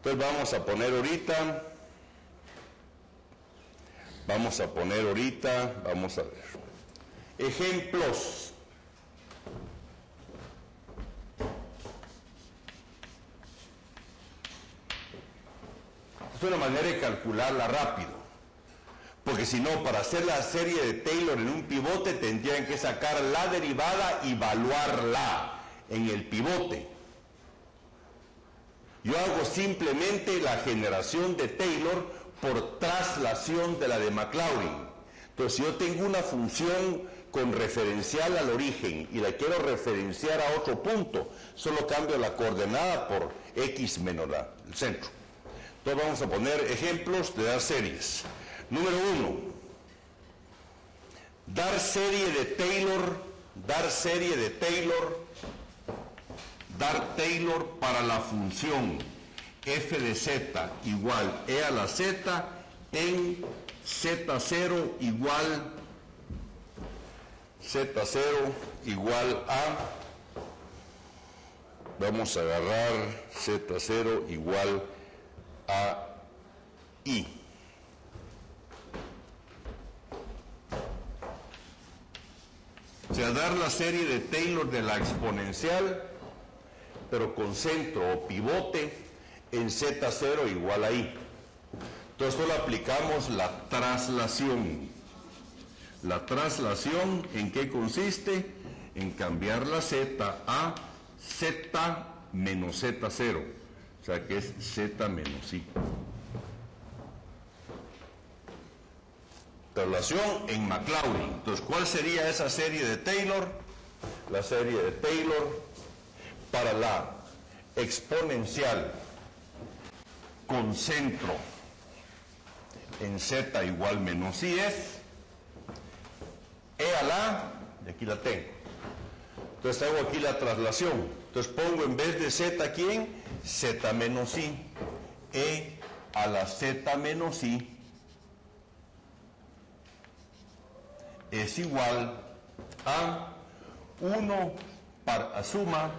Entonces vamos a poner ahorita, vamos a ver. Ejemplos. Es una manera de calcularla rápido. Porque si no, para hacer la serie de Taylor en un pivote tendrían que sacar la derivada y evaluarla en el pivote. Yo hago simplemente la generación de Taylor por traslación de la de Maclaurin. Entonces, si yo tengo una función con referencial al origen y la quiero referenciar a otro punto, solo cambio la coordenada por x menos el centro. Entonces vamos a poner ejemplos de dar series. Número 1. Dar serie de Taylor para la función f de z igual e a la z en z0 igual a, vamos a agarrar z0 igual a i. O sea, dar la serie de Taylor de la exponencial, pero con centro o pivote en z0 igual a i. Entonces solo aplicamos la traslación. La traslación, ¿en qué consiste? En cambiar la z a z menos z0. O sea que es z menos i. Traslación en Maclaurin. Entonces, ¿cuál sería esa serie de Taylor? La serie de Taylor para la exponencial con centro en z igual menos i es e a la, de aquí la tengo. Entonces hago aquí la traslación. Entonces pongo en vez de z, ¿quién? Z menos i. E a la z menos i es igual a 1 para suma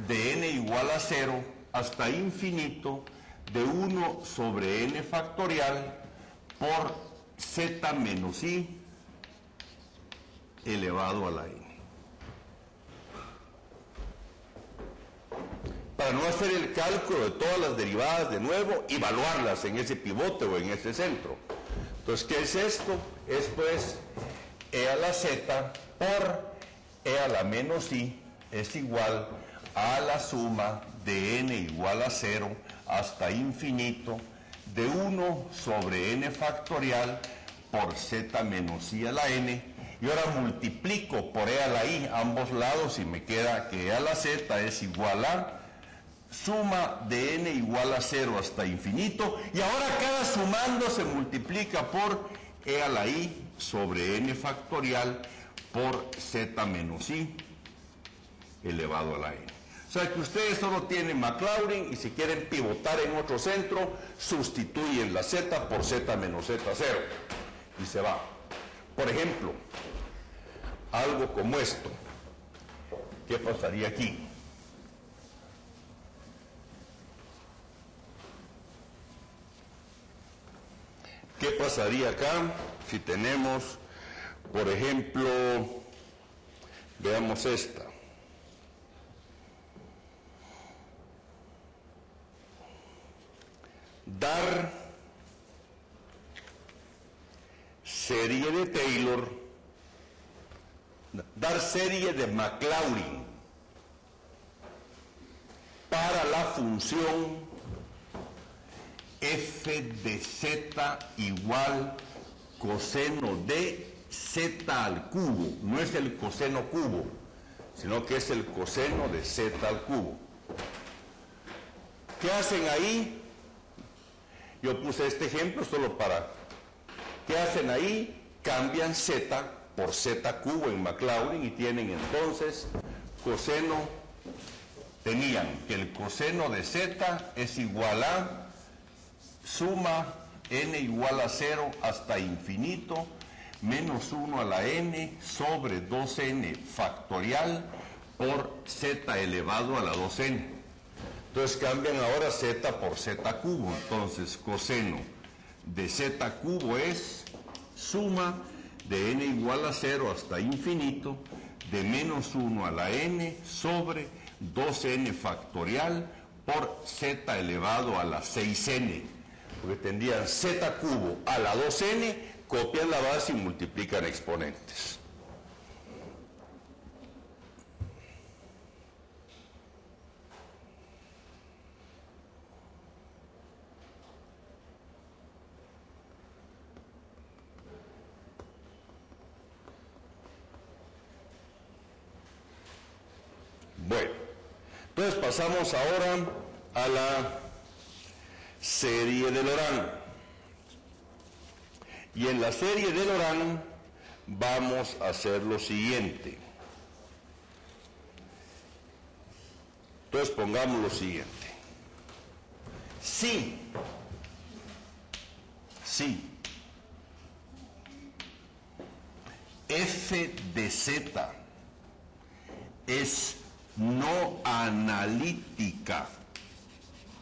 de n igual a 0 hasta infinito de 1 sobre n factorial por z menos i elevado a la n. Para no hacer el cálculo de todas las derivadas de nuevo, evaluarlas en ese pivote o en ese centro. Entonces, ¿qué es esto? Esto es e a la z por e a la menos i es igual a la suma de n igual a 0 hasta infinito de 1 sobre n factorial por z menos i a la n. Y ahora multiplico por e a la i ambos lados y me queda que e a la z es igual a suma de n igual a 0 hasta infinito, y ahora cada sumando se multiplica por e a la i sobre n factorial por z menos i elevado a la n. O sea que ustedes solo tienen Maclaurin y si quieren pivotar en otro centro, sustituyen la z por z menos z0 y se va. Por ejemplo, algo como esto. ¿Qué pasaría aquí? ¿Qué pasaría acá si tenemos, por ejemplo, veamos esta? Dar serie de Taylor, dar serie de Maclaurin para la función f de z igual coseno de z al cubo. No es el coseno cubo, sino que es el coseno de z al cubo. ¿Qué hacen ahí? Yo puse este ejemplo solo para... ¿Qué hacen ahí? Cambian z por z cubo en Maclaurin y tienen entonces coseno, tenían que el coseno de z es igual a suma n igual a 0 hasta infinito menos 1 a la n sobre 2n factorial por z elevado a la 2n. Entonces cambian ahora z por z cubo. Entonces coseno de z cubo es suma de n igual a 0 hasta infinito de menos 1 a la n sobre 2n factorial por z elevado a la 6n. Porque tendrían z cubo a la 2n, copian la base y multiplican exponentes. Bueno, entonces pasamos ahora a la serie de Laurent. Y en la serie de Laurent vamos a hacer lo siguiente. Entonces pongamos lo siguiente. Si f de z es no analítica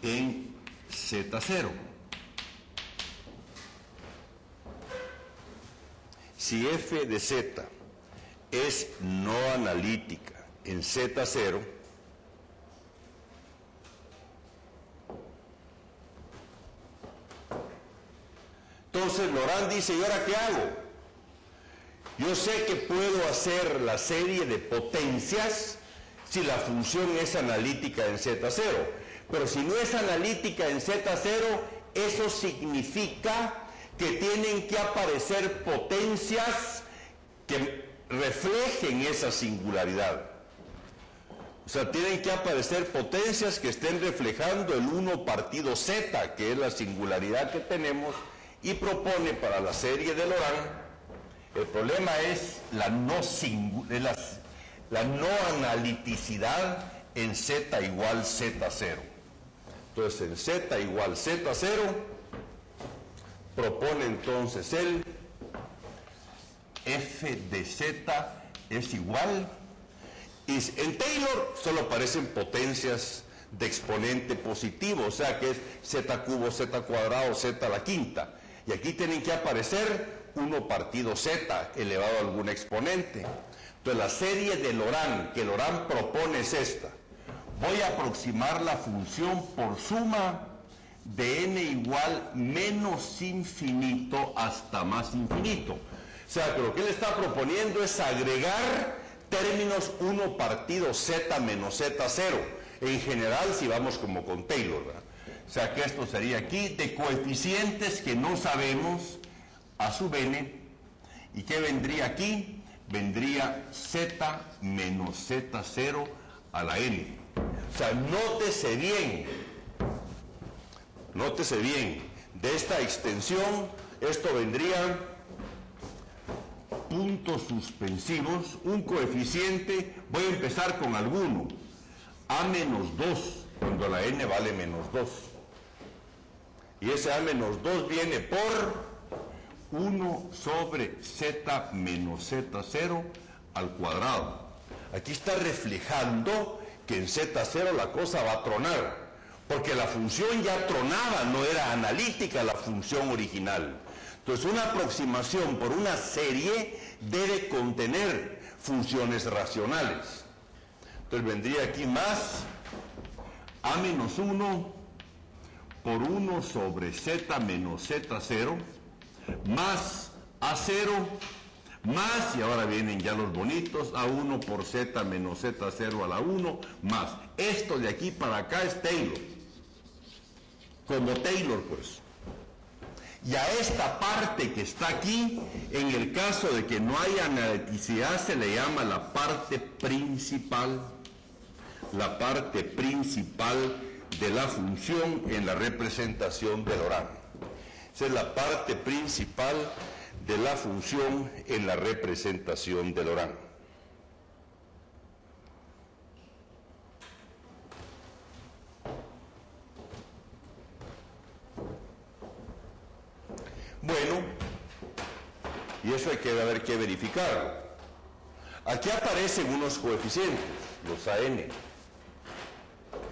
en Z0. Si f de z es no analítica en Z0, entonces Laurent dice, ¿y ahora qué hago? Yo sé que puedo hacer la serie de potencias si la función es analítica en Z0, pero si no es analítica en Z0, eso significa que tienen que aparecer potencias que reflejen esa singularidad. O sea, tienen que aparecer potencias que estén reflejando el 1 partido Z, que es la singularidad que tenemos, y propone para la serie de Laurent, el problema es la no analiticidad en Z igual Z0. Entonces, en Z igual Z0, propone entonces el f de z es igual, y en Taylor solo aparecen potencias de exponente positivo, o sea que es z cubo, z cuadrado, z a la quinta, y aquí tienen que aparecer 1 partido z elevado a algún exponente. Entonces la serie de Laurent que Laurent propone es esta. Voy a aproximar la función por suma de n igual menos infinito hasta más infinito. O sea que lo que él está proponiendo es agregar términos 1 partido z menos z0. En general, si vamos como con Taylor, ¿verdad? O sea que esto sería aquí de coeficientes que no sabemos a sub n. ¿Y qué vendría aquí? Vendría z menos z0 a la n. O sea, nótese bien, de esta extensión, esto vendría puntos suspensivos, un coeficiente, voy a empezar con alguno, a menos 2, cuando la n vale menos 2. Y ese a menos 2 viene por 1 sobre z menos z0 al cuadrado. Aquí está reflejando que en z0 la cosa va a tronar, porque la función ya tronaba, no era analítica la función original. Entonces una aproximación por una serie debe contener funciones racionales. Entonces vendría aquí más a menos 1 por 1 sobre z menos z0 más a0 más, y ahora vienen ya los bonitos, a1 por z menos z0 a la 1 más. Esto de aquí para acá es Taylor, como Taylor pues. Y a esta parte que está aquí, en el caso de que no haya analiticidad, se le llama la parte principal de la función en la representación de Laurent. Esa es la parte principal de la función en la representación de Laurent. Bueno, y eso hay que ver que verificarlo. Aquí aparecen unos coeficientes, los AN.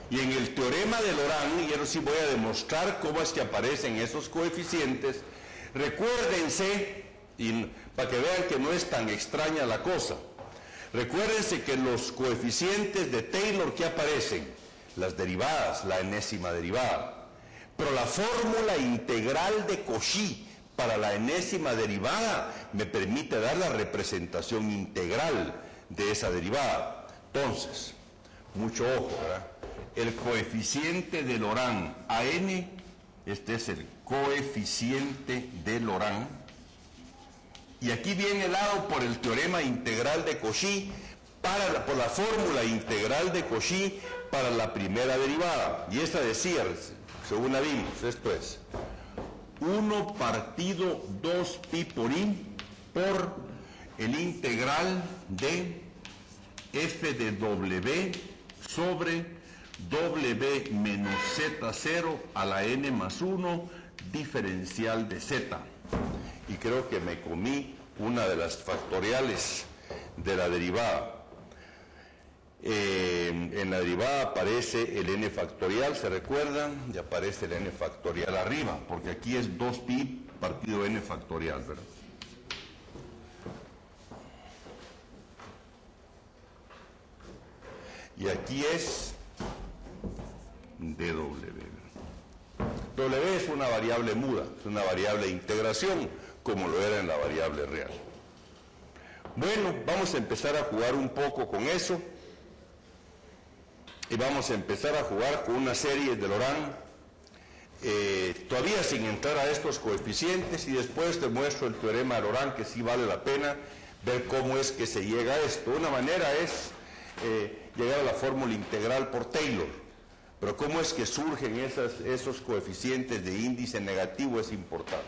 Y en el teorema de Laurent, y ahora sí voy a demostrar cómo es que aparecen esos coeficientes, recuérdense, y para que vean que no es tan extraña la cosa, recuérdense que los coeficientes de Taylor que aparecen, las derivadas, la enésima derivada, pero la fórmula integral de Cauchy para la enésima derivada me permite dar la representación integral de esa derivada. Entonces, mucho ojo, ¿verdad? El coeficiente de Laurent a n, este es el coeficiente de Laurent, y aquí viene dado por el teorema integral de Cauchy, por la fórmula integral de Cauchy para la primera derivada. Y esta decía, según la vimos, esto es 1 partido 2 pi por i por el integral de f de w sobre w menos z0 a la n más 1 diferencial de z. Y creo que me comí una de las factoriales de la derivada. En la derivada aparece el n factorial, ¿se recuerdan? Y aparece el n factorial arriba, porque aquí es 2pi partido n factorial, ¿verdad? Y aquí es dw. W es una variable muda, es una variable de integración, como lo era en la variable real. Bueno, vamos a empezar a jugar un poco con eso. Y vamos a empezar a jugar con una serie de Laurent, todavía sin entrar a estos coeficientes, y después te muestro el teorema de Laurent, que sí vale la pena ver cómo es que se llega a esto. Una manera es llegar a la fórmula integral por Taylor, pero cómo es que surgen esos coeficientes de índice negativo es importante.